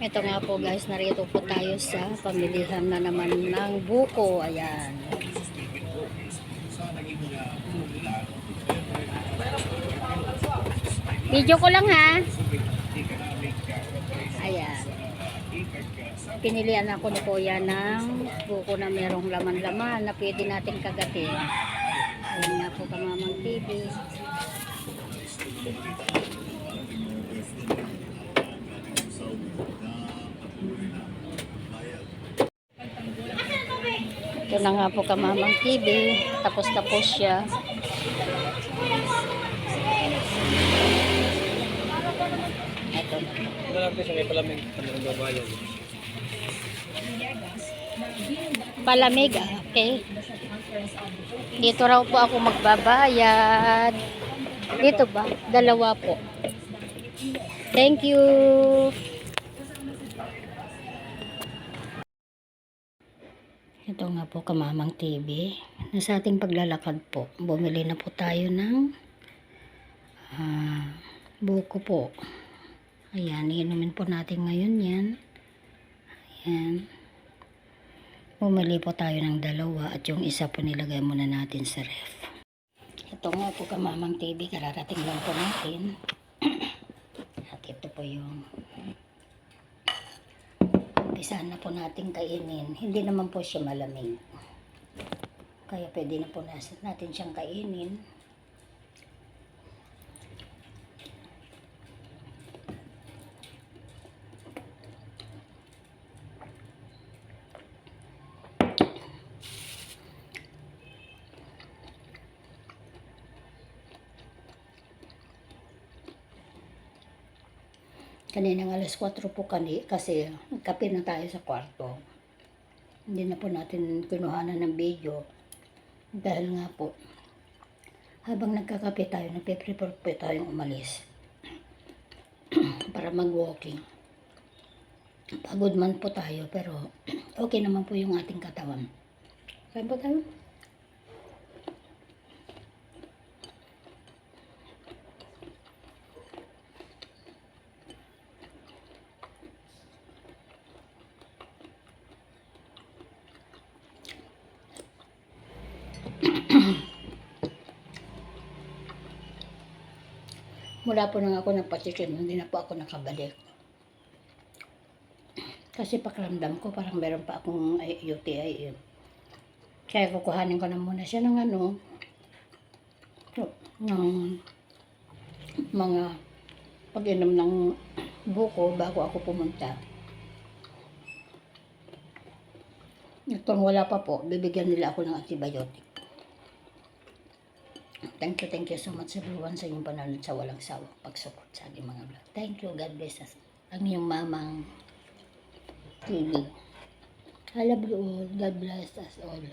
Ito nga po guys, narito po tayo sa pamilihan na naman ng buko. Ayan. Video ko lang ha. Ayan. Pinilian ako ni Kuya ng buko na merong laman-laman na pwede natin kagatin. Ayan nga po Kamamang TV. Ito na nga po Kamamang TV. Tapos siya. Ito. Ito lang sa may palamig. Palamig, okay. Dito raw po ako magbabayad. Dito ba? Dalawa po. Thank you. Ito nga po Kamamang TV. Nasa ating paglalakad po, bumili na po tayo ng buko po. Ayan, inumin po natin ngayon yan. Ayan. Bumili po tayo ng dalawa at yung isa po nilagay muna natin sa ref. Ito nga po Kamamang TV, kararating lang po natin. At ito po yung umpisahan na po natin kainin. Hindi naman po siya malamig. Kaya pwede na po natin siyang kainin. Kaninang alas 4 po kasi kape na tayo sa kwarto. Hindi na po natin kinuhanan ng video. Dahil nga po, habang nagkakape tayo, nagpe-prepare po tayong umalis. Para mag-walking. Pagod man po tayo, pero okay naman po yung ating katawan. Saan po tayo? Mula po nang ako nagpatikim, hindi na po ako nakabalik. Kasi pakiramdam ko parang meron pa akong UTI. Kaya kukuhanin ko na muna siya ng ng mga pag-inom ng buko bago ako pumunta. Itong wala pa po, bibigyan nila ako ng antibiotic. Thank you so much everyone sa inyong panonood sa walang sawang pagsuport sa aking mga vlog. Thank you, God bless us. Ang iyong Mamang TV. I love you all. God bless us all.